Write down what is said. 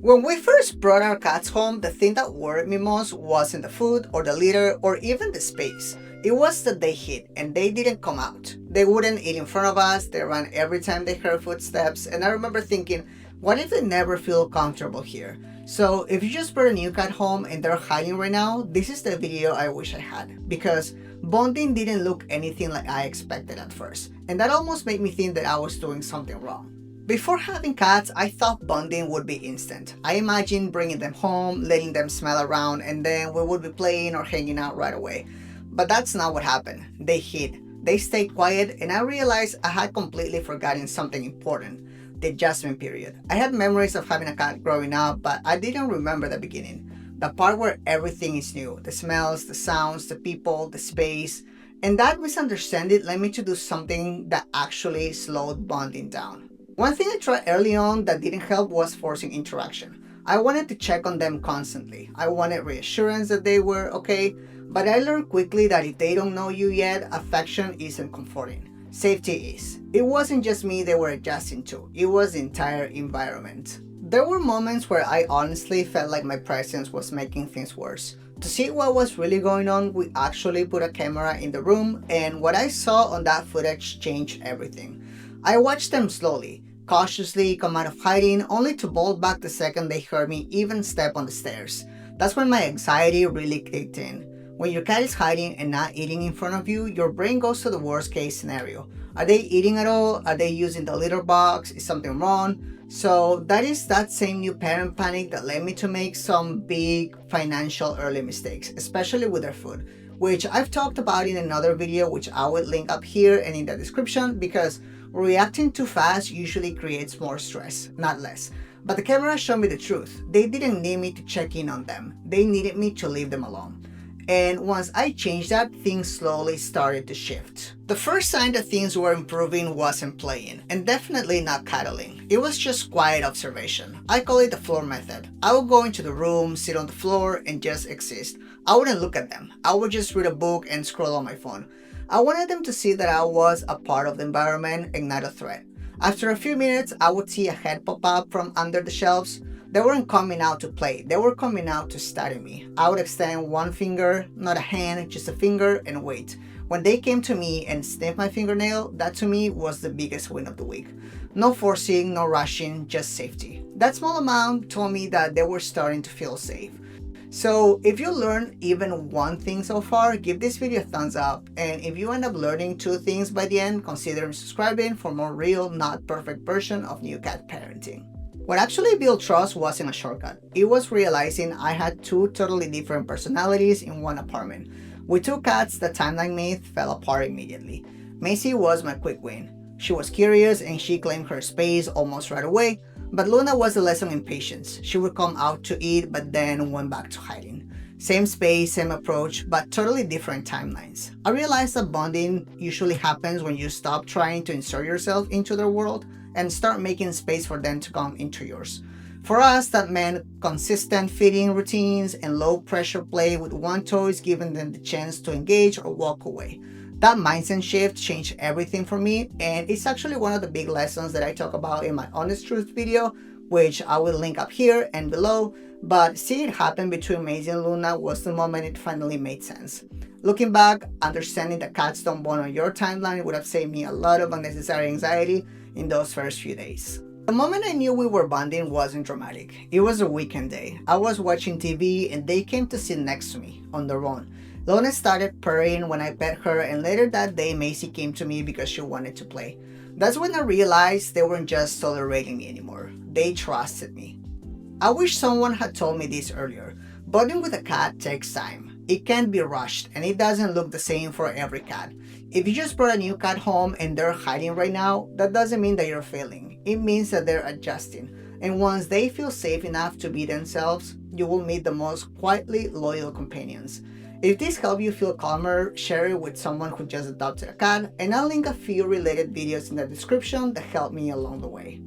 When we first brought our cats home, the thing that worried me most wasn't the food or the litter or even the space. It was that they hid and they didn't come out. They wouldn't eat in front of us, they ran every time they heard footsteps, and I remember thinking, what if they never feel comfortable here? So if you just brought a new cat home and they're hiding right now, this is the video I wish I had, because bonding didn't look anything like I expected at first, and that almost made me think that I was doing something wrong. Before having cats, I thought bonding would be instant. I imagined bringing them home, letting them smell around, and then we would be playing or hanging out right away. But that's not what happened. They hid. They stayed quiet, and I realized I had completely forgotten something important: the adjustment period. I had memories of having a cat growing up, but I didn't remember the beginning. The part where everything is new: the smells, the sounds, the people, the space. And that misunderstanding led me to do something that actually slowed bonding down. One thing I tried early on that didn't help was forcing interaction. I wanted to check on them constantly. I wanted reassurance that they were okay, but I learned quickly that if they don't know you yet, affection isn't comforting. Safety is. It wasn't just me they were adjusting to, it was the entire environment. There were moments where I honestly felt like my presence was making things worse. To see what was really going on, we actually put a camera in the room, and what I saw on that footage changed everything. I watched them slowly, cautiously come out of hiding, only to bolt back the second they heard me even step on the stairs. That's when my anxiety really kicked in. When your cat is hiding and not eating in front of you, your brain goes to the worst case scenario. Are they eating at all? Are they using the litter box? Is something wrong? So that is that same new parent panic that led me to make some big financial early mistakes, especially with their food, which I've talked about in another video, which I will link up here and in the description, because reacting too fast usually creates more stress, not less. But the camera showed me the truth. They didn't need me to check in on them. They needed me to leave them alone. And once I changed that, things slowly started to shift. The first sign that things were improving wasn't playing, and definitely not cuddling. It was just quiet observation. I call it the floor method. I would go into the room, sit on the floor, and just exist. I wouldn't look at them. I would just read a book and scroll on my phone. I wanted them to see that I was a part of the environment and not a threat. After a few minutes, I would see a head pop up from under the shelves. They weren't coming out to play, they were coming out to study me. I would extend one finger, not a hand, just a finger, and wait. When they came to me and sniffed my fingernail, that to me was the biggest win of the week. No forcing, no rushing, just safety. That small amount told me that they were starting to feel safe. So if you learned even one thing so far, give this video a thumbs up, and if you end up learning 2 things by the end, consider subscribing for more real, not perfect version of new cat parenting. What actually built trust wasn't a shortcut. It was realizing I had 2 totally different personalities in one apartment. With 2 cats, the timeline myth fell apart immediately. Maisy was my quick win. She was curious and she claimed her space almost right away, but Luna was a lesson in patience. She would come out to eat but then went back to hiding. Same space, same approach, but totally different timelines. I realized that bonding usually happens when you stop trying to insert yourself into their world and start making space for them to come into yours. For us, that meant consistent feeding routines and low pressure play with one toys, giving them the chance to engage or walk away. That mindset shift changed everything for me, and it's actually one of the big lessons that I talk about in my Honest Truth video, which I will link up here and below. But seeing it happen between Maisy and Luna was the moment it finally made sense. Looking back, understanding that cats don't bond on your timeline would have saved me a lot of unnecessary anxiety in those first few days. The moment I knew we were bonding wasn't dramatic. It was a weekend day. I was watching TV and they came to sit next to me on their own. Luna started purring when I pet her, and later that day Maisy came to me because she wanted to play. That's when I realized they weren't just tolerating me anymore. They trusted me. I wish someone had told me this earlier. Bonding with a cat takes time. It can't be rushed, and it doesn't look the same for every cat. If you just brought a new cat home and they're hiding right now, that doesn't mean that you're failing. It means that they're adjusting. And once they feel safe enough to be themselves, you will meet the most quietly loyal companions. If this helped you feel calmer, share it with someone who just adopted a cat, and I'll link a few related videos in the description that helped me along the way.